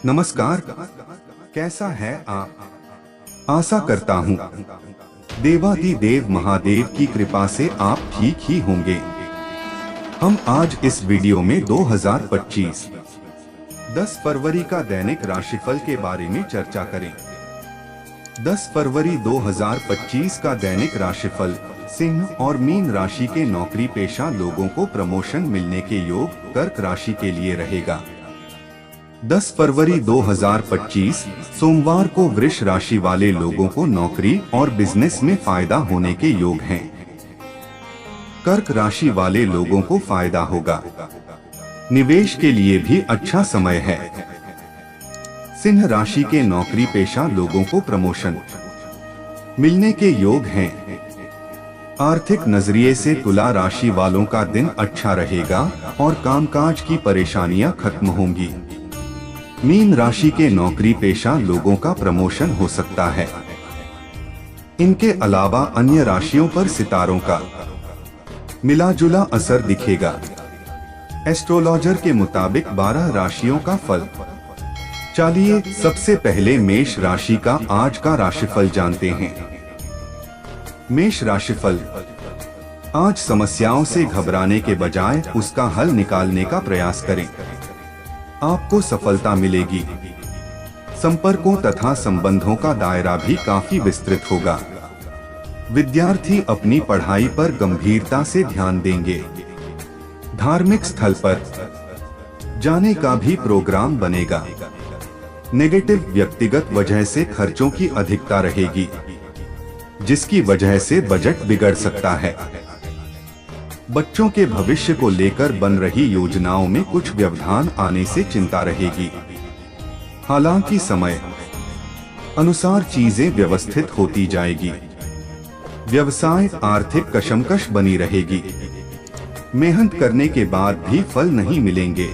नमस्कार, कैसा है आप? आशा करता हूँ देवाधिदेव महादेव की कृपा से आप ठीक ही होंगे। हम आज इस वीडियो में 2025 10 फरवरी का दैनिक राशिफल के बारे में चर्चा करें। 10 फरवरी 2025 का दैनिक राशिफल सिंह और मीन राशि के नौकरी पेशा लोगों को प्रमोशन मिलने के योग कर्क राशि के लिए रहेगा। 10 फरवरी 2025 सोमवार को वृष राशि वाले लोगों को नौकरी और बिजनेस में फायदा होने के योग हैं। कर्क राशि वाले लोगों को फायदा होगा। निवेश के लिए भी अच्छा समय है। सिंह राशि के नौकरी पेशा लोगों को प्रमोशन मिलने के योग हैं। आर्थिक नजरिए से तुला राशि वालों का दिन अच्छा रहेगा और कामकाज की परेशानियां खत्म होंगी। मीन राशि के नौकरी पेशा लोगों का प्रमोशन हो सकता है। इनके अलावा अन्य राशियों पर सितारों का मिला जुला असर दिखेगा। एस्ट्रोलॉजर के मुताबिक 12 राशियों का फल। चलिए सबसे पहले मेष राशि का आज का राशिफल जानते हैं। मेष राशिफल, आज समस्याओं से घबराने के बजाय उसका हल निकालने का प्रयास करें। आपको सफलता मिलेगी। संपर्कों तथा संबंधों का दायरा भी काफी विस्तृत होगा। विद्यार्थी अपनी पढ़ाई पर गंभीरता से ध्यान देंगे। धार्मिक स्थल पर जाने का भी प्रोग्राम बनेगा। नेगेटिव व्यक्तिगत वजह से खर्चों की अधिकता रहेगी, जिसकी वजह से बजट बिगड़ सकता है। बच्चों के भविष्य को लेकर बन रही योजनाओं में कुछ व्यवधान आने से चिंता रहेगी। हालांकि समय अनुसार चीजें व्यवस्थित होती जाएगी। व्यवसाय आर्थिक कशमकश बनी रहेगी। मेहनत करने के बाद भी फल नहीं मिलेंगे।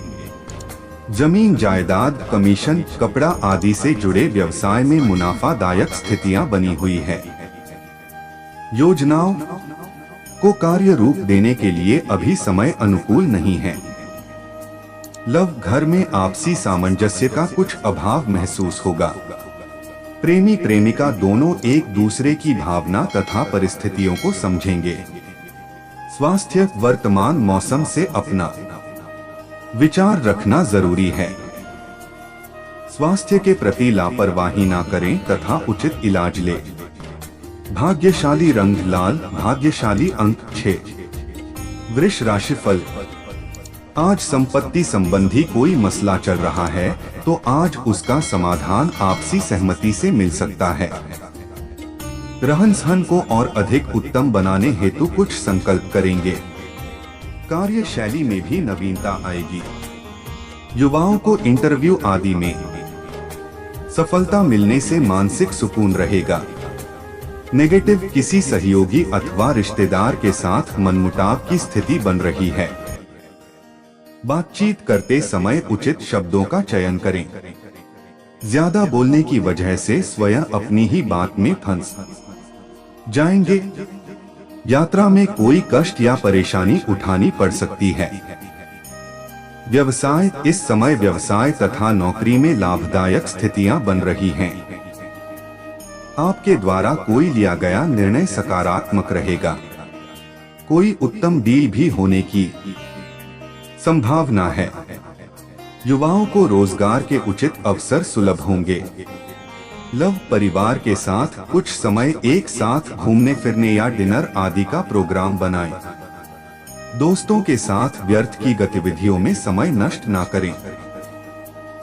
जमीन जायदाद, कमीशन, कपड़ा आदि से जुड़े व्यवसाय में मुनाफादायक स्थितियां बनी हुई है। योजनाओं को कार्य रूप देने के लिए अभी समय अनुकूल नहीं है। लव, घर में आपसी सामंजस्य का कुछ अभाव महसूस होगा। प्रेमी प्रेमिका दोनों एक दूसरे की भावना तथा परिस्थितियों को समझेंगे। स्वास्थ्य, वर्तमान मौसम से अपना विचार रखना जरूरी है। स्वास्थ्य के प्रति लापरवाही ना करें तथा उचित इलाज लें। भाग्यशाली रंग लाल, भाग्यशाली अंक 6। वृष राशिफल, आज संपत्ति संबंधी कोई मसला चल रहा है तो आज उसका समाधान आपसी सहमति से मिल सकता है। रहन सहन को और अधिक उत्तम बनाने हेतु कुछ संकल्प करेंगे। कार्यशैली में भी नवीनता आएगी। युवाओं को इंटरव्यू आदि में सफलता मिलने से मानसिक सुकून रहेगा। नेगेटिव, किसी सहयोगी अथवा रिश्तेदार के साथ मनमुटाव की स्थिति बन रही है। बातचीत करते समय उचित शब्दों का चयन करें। ज्यादा बोलने की वजह से स्वयं अपनी ही बात में फंस जाएंगे। यात्रा में कोई कष्ट या परेशानी उठानी पड़ सकती है। व्यवसाय, इस समय व्यवसाय तथा नौकरी में लाभदायक स्थितियां बन रही हैं। आपके द्वारा कोई लिया गया निर्णय सकारात्मक रहेगा। कोई उत्तम डील भी होने की संभावना है। युवाओं को रोजगार के उचित अवसर सुलभ होंगे। लव, परिवार के साथ कुछ समय एक साथ घूमने फिरने या डिनर आदि का प्रोग्राम बनाएं। दोस्तों के साथ व्यर्थ की गतिविधियों में समय नष्ट ना करें।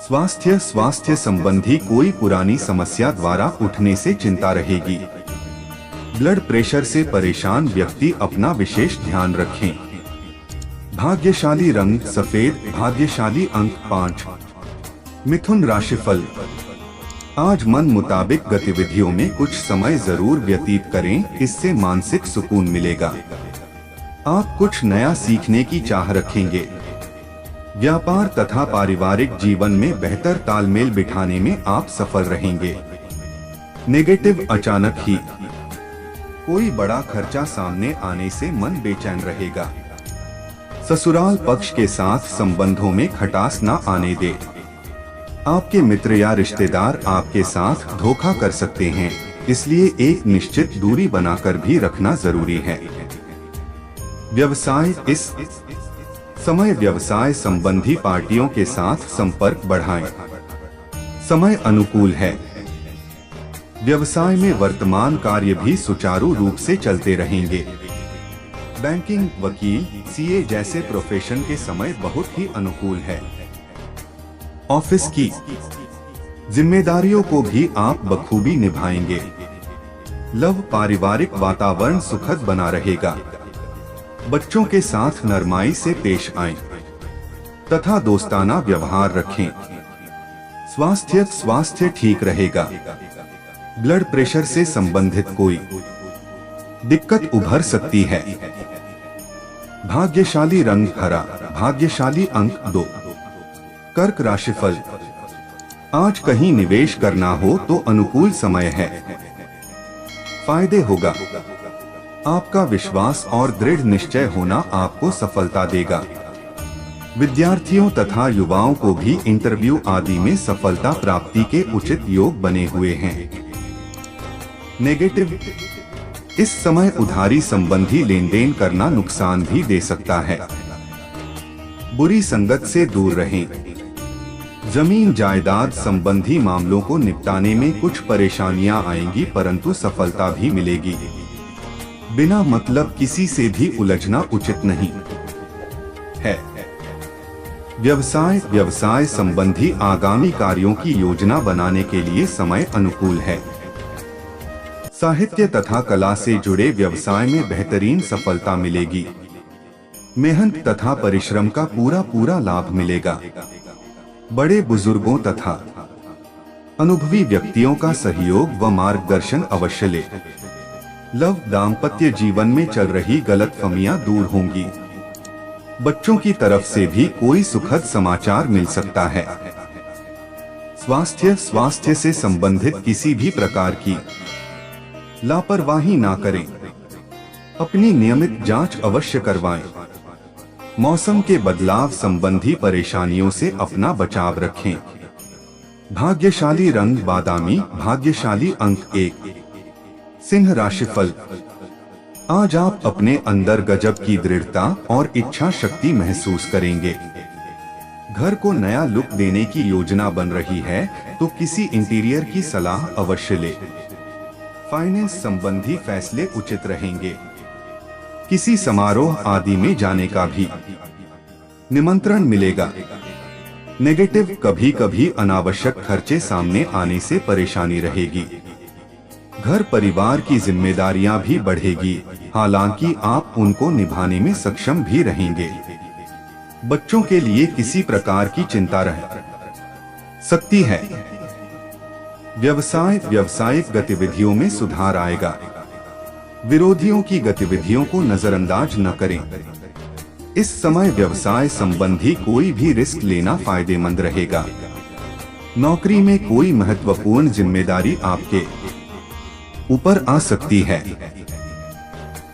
स्वास्थ्य संबंधी कोई पुरानी समस्या द्वारा उठने से चिंता रहेगी। ब्लड प्रेशर से परेशान व्यक्ति अपना विशेष ध्यान रखें। भाग्यशाली रंग सफेद, भाग्यशाली अंक 5। मिथुन राशिफल, आज मन मुताबिक गतिविधियों में कुछ समय जरूर व्यतीत करें, इससे मानसिक सुकून मिलेगा। आप कुछ नया सीखने की चाह रखेंगे। व्यापार तथा पारिवारिक जीवन में बेहतर तालमेल बिठाने में आप सफल रहेंगे। नेगेटिव, अचानक ही कोई बड़ा खर्चा सामने आने से मन बेचैन रहेगा। ससुराल पक्ष के साथ संबंधों में खटास न आने दे। आपके मित्र या रिश्तेदार आपके साथ धोखा कर सकते हैं, इसलिए एक निश्चित दूरी बनाकर भी रखना जरूरी है। व्यवसाय, इस समय व्यवसाय संबंधी पार्टियों के साथ संपर्क बढ़ाएं। समय अनुकूल है। व्यवसाय में वर्तमान कार्य भी सुचारू रूप से चलते रहेंगे। बैंकिंग, वकील, सीए जैसे प्रोफेशन के समय बहुत ही अनुकूल है। ऑफिस की जिम्मेदारियों को भी आप बखूबी निभाएंगे। लव, पारिवारिक वातावरण सुखद बना रहेगा। बच्चों के साथ नरमाई से पेश आएं तथा दोस्ताना व्यवहार रखें। स्वास्थ्य ठीक रहेगा। ब्लड प्रेशर से संबंधित कोई दिक्कत उभर सकती है। भाग्यशाली रंग हरा, भाग्यशाली अंक 2। कर्क राशिफल, आज कहीं निवेश करना हो तो अनुकूल समय है। फायदे होगा। आपका विश्वास और दृढ़ निश्चय होना आपको सफलता देगा। विद्यार्थियों तथा युवाओं को भी इंटरव्यू आदि में सफलता प्राप्ति के उचित योग बने हुए हैं। नेगेटिव, इस समय उधारी संबंधी लेन देन करना नुकसान भी दे सकता है। बुरी संगत से दूर रहें। जमीन जायदाद संबंधी मामलों को निपटाने में कुछ परेशानियां आएंगी, परंतु सफलता भी मिलेगी। बिना मतलब किसी से भी उलझना उचित नहीं है। व्यवसाय संबंधी आगामी कार्यों की योजना बनाने के लिए समय अनुकूल है। साहित्य तथा कला से जुड़े व्यवसाय में बेहतरीन सफलता मिलेगी। मेहनत तथा परिश्रम का पूरा लाभ मिलेगा। बड़े बुजुर्गों तथा अनुभवी व्यक्तियों का सहयोग व मार्गदर्शन अवश्य ले। लव, दाम्पत्य जीवन में चल रही गलतफहमियां दूर होंगी। बच्चों की तरफ से भी कोई सुखद समाचार मिल सकता है। स्वास्थ्य से संबंधित किसी भी प्रकार की लापरवाही ना करें। अपनी नियमित जांच अवश्य करवाएं। मौसम के बदलाव संबंधी परेशानियों से अपना बचाव रखें। भाग्यशाली रंग बादामी, भाग्यशाली अंक 1। सिंह राशिफल, आज आप अपने अंदर गजब की दृढ़ता और इच्छा शक्ति महसूस करेंगे। घर को नया लुक देने की योजना बन रही है तो किसी इंटीरियर की सलाह अवश्य ले। फाइनेंस संबंधी फैसले उचित रहेंगे। किसी समारोह आदि में जाने का भी निमंत्रण मिलेगा। नेगेटिव, कभी कभी अनावश्यक खर्चे सामने आने से परेशानी रहेगी। घर परिवार की जिम्मेदारियां भी बढ़ेगी, हालांकि आप उनको निभाने में सक्षम भी रहेंगे। बच्चों के लिए किसी प्रकार की चिंता रह सकती है। व्यावसायिक गतिविधियों में सुधार आएगा। विरोधियों की गतिविधियों को नजरअंदाज न करें। इस समय व्यवसाय संबंधी कोई भी रिस्क लेना फायदेमंद रहेगा। नौकरी में कोई महत्वपूर्ण जिम्मेदारी आपके ऊपर आ सकती है।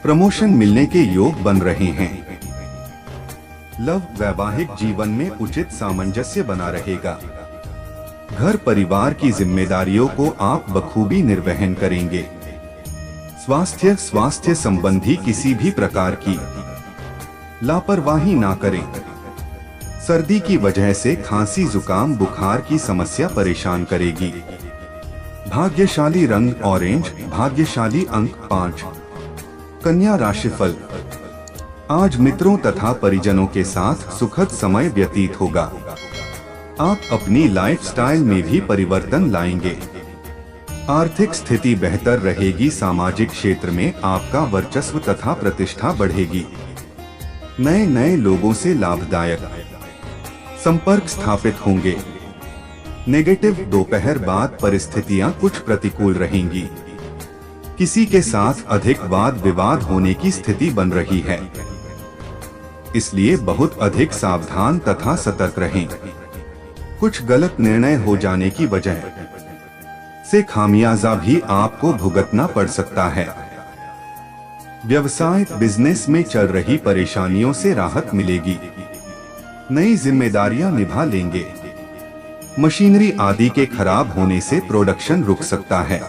प्रमोशन मिलने के योग बन रहे हैं। लव, वैवाहिक जीवन में उचित सामंजस्य बना रहेगा। घर परिवार की जिम्मेदारियों को आप बखूबी निर्वहन करेंगे। स्वास्थ्य संबंधी किसी भी प्रकार की लापरवाही ना करें। सर्दी की वजह से खांसी, जुकाम, बुखार की समस्या परेशान करेगी। भाग्यशाली रंग ऑरेंज, भाग्यशाली अंक 5। कन्या राशिफल, आज मित्रों तथा परिजनों के साथ सुखद समय व्यतीत होगा। आप अपनी लाइफस्टाइल में भी परिवर्तन लाएंगे। आर्थिक स्थिति बेहतर रहेगी। सामाजिक क्षेत्र में आपका वर्चस्व तथा प्रतिष्ठा बढ़ेगी। नए लोगों से लाभदायक संपर्क स्थापित होंगे। नेगेटिव, दोपहर बाद परिस्थितियां कुछ प्रतिकूल रहेंगी। किसी के साथ अधिक वाद विवाद होने की स्थिति बन रही है, इसलिए बहुत अधिक सावधान तथा सतर्क रहें। कुछ गलत निर्णय हो जाने की वजह से खामियाजा भी आपको भुगतना पड़ सकता है। व्यवसाय बिजनेस में चल रही परेशानियों से राहत मिलेगी। नई जिम्मेदारियां निभा लेंगे। मशीनरी आदि के खराब होने से प्रोडक्शन रुक सकता है।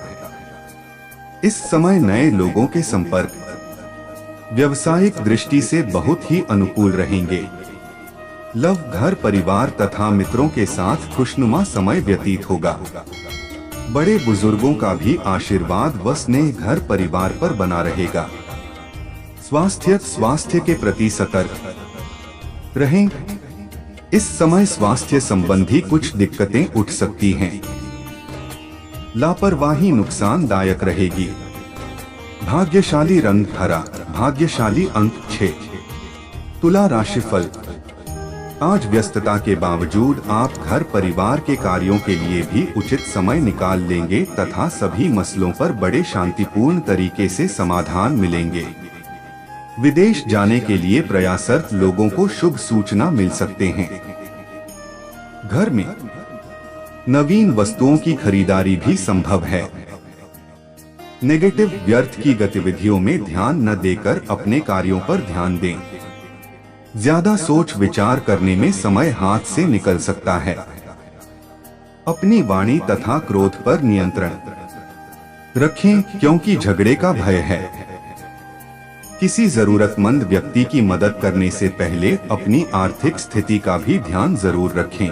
इस समय नए लोगों के संपर्क व्यावसायिक दृष्टि से बहुत ही अनुकूल रहेंगे। लव, घर परिवार तथा मित्रों के साथ खुशनुमा समय व्यतीत होगा। बड़े बुजुर्गों का भी आशीर्वाद व स्नेह घर परिवार पर बना रहेगा। स्वास्थ्य के प्रति सतर्क रहें। इस समय स्वास्थ्य संबंधी कुछ दिक्कतें उठ सकती हैं। लापरवाही नुकसानदायक रहेगी। भाग्यशाली रंग हरा, भाग्यशाली अंक 6। तुला राशिफल। आज व्यस्तता के बावजूद आप घर परिवार के कार्यों के लिए भी उचित समय निकाल लेंगे तथा सभी मसलों पर बड़े शांतिपूर्ण तरीके से समाधान मिलेंगे। विदेश जाने के लिए प्रयासरत लोगों को शुभ सूचना मिल सकते हैं। घर में नवीन वस्तुओं की खरीदारी भी संभव है। नेगेटिव, व्यर्थ की गतिविधियों में ध्यान न देकर अपने कार्यों पर ध्यान दें। ज्यादा सोच विचार करने में समय हाथ से निकल सकता है। अपनी वाणी तथा क्रोध पर नियंत्रण रखें, क्योंकि झगड़े का भय है। किसी जरूरतमंद व्यक्ति की मदद करने से पहले अपनी आर्थिक स्थिति का भी ध्यान जरूर रखें।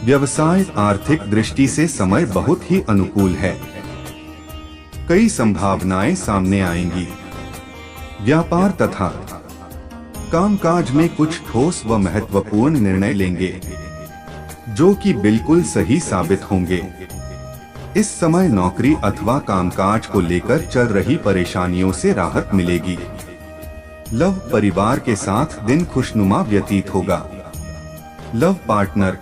व्यवसाय, आर्थिक दृष्टि से समय बहुत ही अनुकूल है। कई संभावनाएं सामने आएंगी। व्यापार तथा कामकाज में कुछ ठोस व महत्वपूर्ण निर्णय लेंगे, जो कि बिल्कुल सही साबित होंगे। इस समय नौकरी अथवा कामकाज को लेकर चल रही परेशानियों से राहत मिलेगी। लव, परिवार के साथ दिन खुशनुमा व्यतीत होगा। लव पार्टनर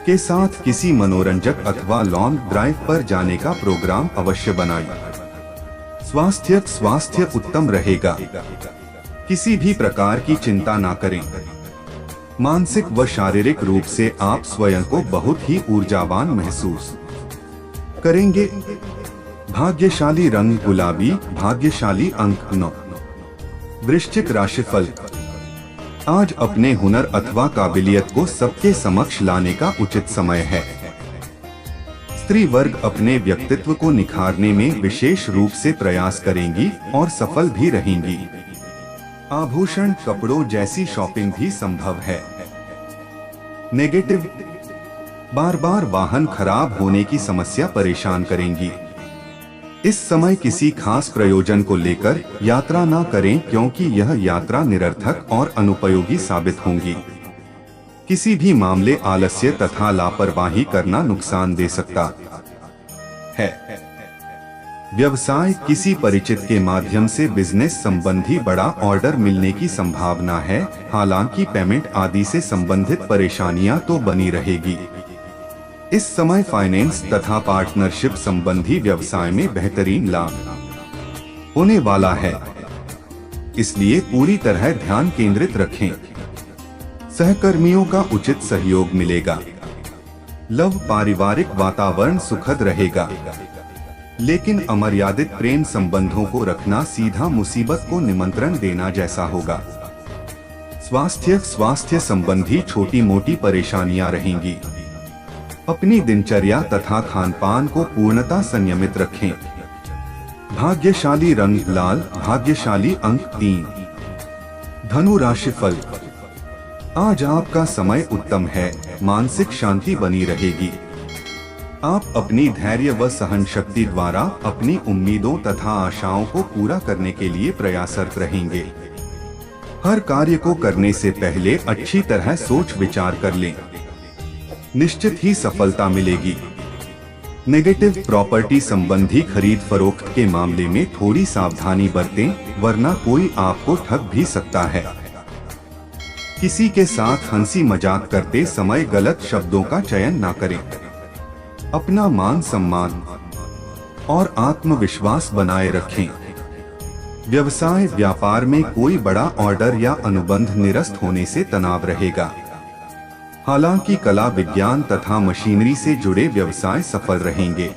के साथ किसी मनोरंजक अथवा लॉन्ग ड्राइव पर जाने का प्रोग्राम अवश्य बनाएं। स्वास्थ्य उत्तम रहेगा। किसी भी प्रकार की चिंता ना करें। मानसिक व शारीरिक रूप से आप स्वयं को बहुत ही ऊर्जावान महसूस करेंगे। भाग्यशाली रंग गुलाबी, भाग्यशाली अंक 9। वृश्चिक राशिफल। आज अपने हुनर अथवा काबिलियत को सबके समक्ष लाने का उचित समय है। स्त्री वर्ग अपने व्यक्तित्व को निखारने में विशेष रूप से प्रयास करेंगी और सफल भी रहेंगी। आभूषण, कपड़ों जैसी शॉपिंग भी संभव है। नेगेटिव, बार बार वाहन खराब होने की समस्या परेशान करेंगी। इस समय किसी खास प्रयोजन को लेकर यात्रा ना करें, क्योंकि यह यात्रा निरर्थक और अनुपयोगी साबित होंगी। किसी भी मामले आलस्य तथा लापरवाही करना नुकसान दे सकता है। व्यवसाय, किसी परिचित के माध्यम से बिजनेस संबंधी बड़ा ऑर्डर मिलने की संभावना है। हालांकि पेमेंट आदि से संबंधित परेशानियां तो बनी रहेगी। इस समय फाइनेंस तथा पार्टनरशिप संबंधी व्यवसाय में बेहतरीन लाभ होने वाला है, इसलिए पूरी तरह ध्यान केंद्रित रखें। सहकर्मियों का उचित सहयोग मिलेगा। लव, पारिवारिक वातावरण सुखद रहेगा, लेकिन अमर्यादित प्रेम संबंधों को रखना सीधा मुसीबत को निमंत्रण देना जैसा होगा। स्वास्थ्य संबंधी छोटी मोटी परेशानियां रहेंगी। अपनी दिनचर्या तथा खानपान को पूर्णतः संयमित रखें। भाग्यशाली रंग लाल, भाग्यशाली अंक 3। धनु राशिफल। आज आपका समय उत्तम है। मानसिक शांति बनी रहेगी। आप अपनी धैर्य व सहन शक्ति द्वारा अपनी उम्मीदों तथा आशाओं को पूरा करने के लिए प्रयासरत रहेंगे। हर कार्य को करने से पहले अच्छी तरह सोच विचार कर लें, निश्चित ही सफलता मिलेगी। नेगेटिव, प्रॉपर्टी संबंधी खरीद फरोख्त के मामले में थोड़ी सावधानी बरतें, वरना कोई आपको ठग भी सकता है। किसी के साथ हंसी मजाक करते समय गलत शब्दों का चयन ना करें। अपना मान सम्मान और आत्मविश्वास बनाए रखें। व्यवसाय, व्यापार में कोई बड़ा ऑर्डर या अनुबंध निरस्त होने से तनाव रहेगा। हालांकि कला, विज्ञान तथा मशीनरी से जुड़े व्यवसाय सफल रहेंगे,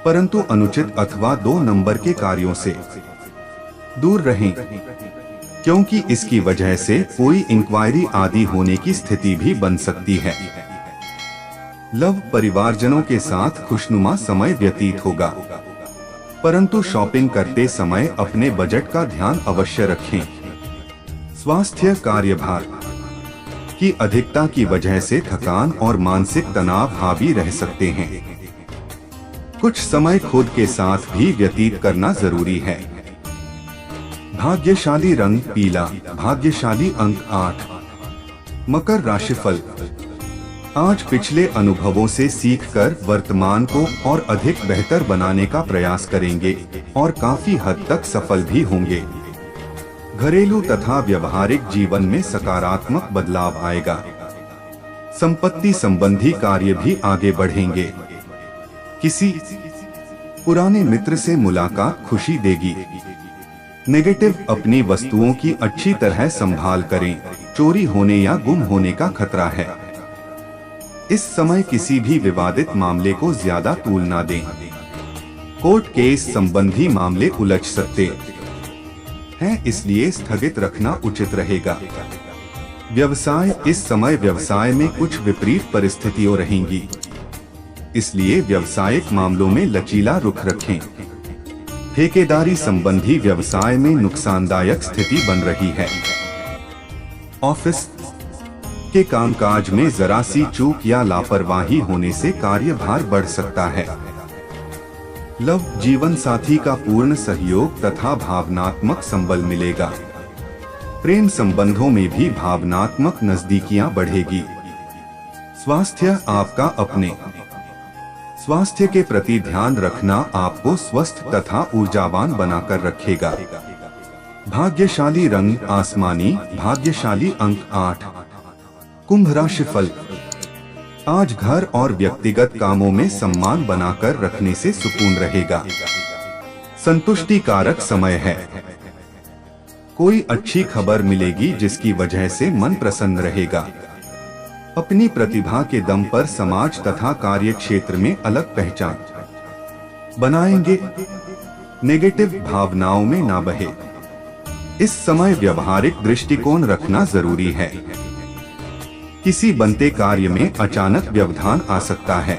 परंतु अनुचित अथवा 2 नंबर के कार्यों से दूर रहें, क्योंकि इसकी वजह से कोई इंक्वायरी आदि होने की स्थिति भी बन सकती है। लव परिवारजनों के साथ खुशनुमा समय व्यतीत होगा, परंतु शॉपिंग करते समय अपने बजट का ध्यान अवश्य रखें। स्वास्थ्य कार्यभार की अधिकता की वजह से थकान और मानसिक तनाव हावी रह सकते हैं। कुछ समय खुद के साथ भी व्यतीत करना जरूरी है। भाग्यशाली रंग पीला, भाग्यशाली अंक 8। मकर राशिफल। आज पिछले अनुभवों से सीखकर वर्तमान को और अधिक बेहतर बनाने का प्रयास करेंगे और काफी हद तक सफल भी होंगे। घरेलू तथा व्यवहारिक जीवन में सकारात्मक बदलाव आएगा। संपत्ति संबंधी कार्य भी आगे बढ़ेंगे। किसी पुराने मित्र से मुलाकात खुशी देगी। नेगेटिव, अपनी वस्तुओं की अच्छी तरह संभाल करें, चोरी होने या गुम होने का खतरा है। इस समय किसी भी विवादित मामले को ज्यादा तूल ना दें। कोर्ट केस संबंधी मामले उलझ सकते हैं, इसलिए स्थगित रखना उचित रहेगा। व्यवसाय, इस समय व्यवसाय में कुछ विपरीत परिस्थितियां रहेंगी, इसलिए व्यावसायिक मामलों में लचीला रुख रखें। ठेकेदारी संबंधी व्यवसाय में नुकसानदायक स्थिति बन रही है। ऑफिस के कामकाज में जरा सी चूक या लापरवाही होने से कार्यभार बढ़ सकता है। लव, जीवन साथी का पूर्ण सहयोग तथा भावनात्मक संबल मिलेगा। प्रेम संबंधों में भी भावनात्मक नजदीकियां बढ़ेगी। स्वास्थ्य, आपका अपने स्वास्थ्य के प्रति ध्यान रखना आपको स्वस्थ तथा ऊर्जावान बनाकर रखेगा। भाग्यशाली रंग आसमानी, भाग्यशाली अंक 8। कुंभ राशिफल। आज घर और व्यक्तिगत कामों में सम्मान बनाकर रखने से सुकून रहेगा। संतुष्टि कारक समय है। कोई अच्छी खबर मिलेगी जिसकी वजह से मन प्रसन्न रहेगा। अपनी प्रतिभा के दम पर समाज तथा कार्य क्षेत्र में अलग पहचान बनाएंगे। नेगेटिव भावनाओं में ना बहे। इस समय व्यवहारिक दृष्टिकोण रखना जरूरी है। किसी बनते कार्य में अचानक व्यवधान आ सकता है।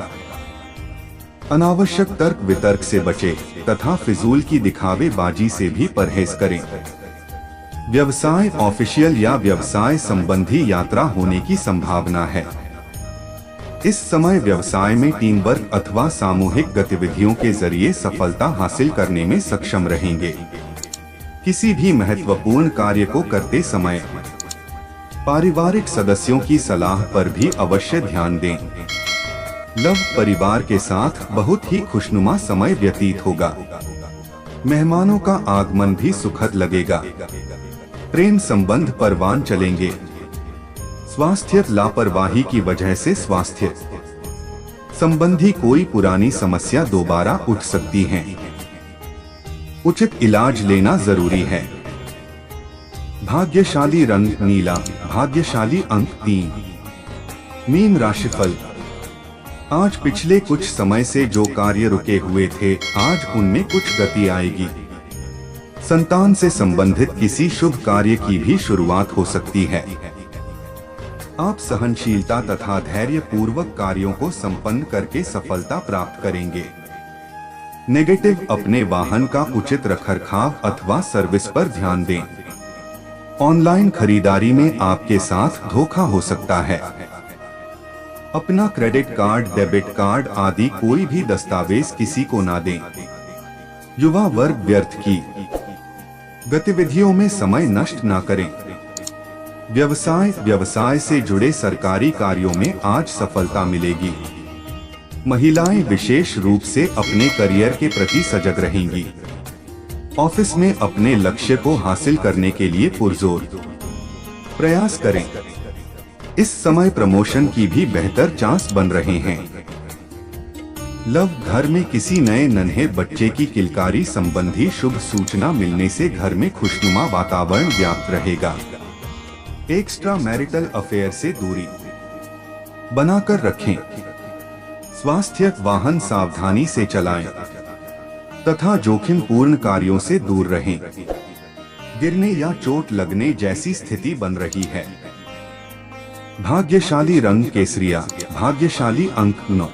अनावश्यक तर्क वितर्क से बचें तथा फिजूल की दिखावेबाजी से भी परहेज करें। व्यवसाय, ऑफिशियल या व्यवसाय संबंधी यात्रा होने की संभावना है। इस समय व्यवसाय में टीम वर्क अथवा सामूहिक गतिविधियों के जरिए सफलता हासिल करने में सक्षम रहेंगे। किसी भी महत्वपूर्ण कार्य को करते समय पारिवारिक सदस्यों की सलाह पर भी अवश्य ध्यान दें। लव, परिवार के साथ बहुत ही खुशनुमा समय व्यतीत होगा। मेहमानों का आगमन भी सुखद लगेगा। प्रेम संबंध परवान चलेंगे। स्वास्थ्य, लापरवाही की वजह से स्वास्थ्य संबंधी कोई पुरानी समस्या दोबारा उठ सकती है। उचित इलाज लेना जरूरी है। भाग्यशाली रंग नीला, भाग्यशाली अंक 3। मीन राशिफल। आज पिछले कुछ समय से जो कार्य रुके हुए थे, आज उनमें कुछ गति आएगी। संतान से संबंधित किसी शुभ कार्य की भी शुरुआत हो सकती है। आप सहनशीलता तथा धैर्य पूर्वक कार्यों को संपन्न करके सफलता प्राप्त करेंगे। नेगेटिव, अपने वाहन का उचित रखरखाव अथवा सर्विस पर ध्यान दें। ऑनलाइन खरीदारी में आपके साथ धोखा हो सकता है। अपना क्रेडिट कार्ड, डेबिट कार्ड आदि कोई भी दस्तावेज किसी को ना दें। युवा वर्ग, व्यर्थ की गतिविधियों में समय नष्ट ना करें। व्यवसाय से जुड़े सरकारी कार्यों में आज सफलता मिलेगी। महिलाएं विशेष रूप से अपने करियर के प्रति सजग रहेंगी। ऑफिस में अपने लक्ष्य को हासिल करने के लिए पुरजोर प्रयास करें। इस समय प्रमोशन की भी बेहतर चांस बन रहे हैं। लव, घर में किसी नए नन्हे बच्चे की किलकारी संबंधी शुभ सूचना मिलने से घर में खुशनुमा वातावरण व्याप्त रहेगा। एक्स्ट्रा मैरिटल अफेयर से दूरी बनाकर रखें। स्वास्थ्य, वाहन सावधानी से चलाएं तथा जोखिम पूर्ण कार्यों से दूर रहें। गिरने या चोट लगने जैसी स्थिति बन रही है। भाग्यशाली रंग केसरिया, भाग्यशाली अंक 9।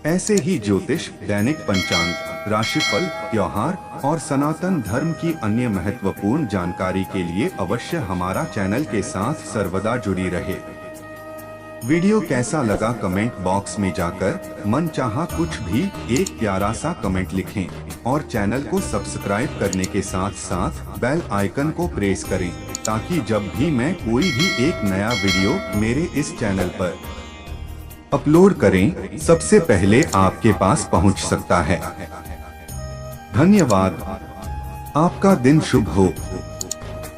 ऐसे ही ज्योतिष, दैनिक पंचांग, राशिफल, त्योहार और सनातन धर्म की अन्य महत्वपूर्ण जानकारी के लिए अवश्य हमारा चैनल के साथ सर्वदा जुड़ी रहे। वीडियो कैसा लगा कमेंट बॉक्स में जाकर मनचाहा कुछ भी एक प्यारा सा कमेंट लिखें और चैनल को सब्सक्राइब करने के साथ साथ बेल आइकन को प्रेस करें ताकि जब भी मैं कोई भी एक नया वीडियो मेरे इस चैनल पर अपलोड करें सबसे पहले आपके पास पहुंच सकता है। धन्यवाद। आपका दिन शुभ हो।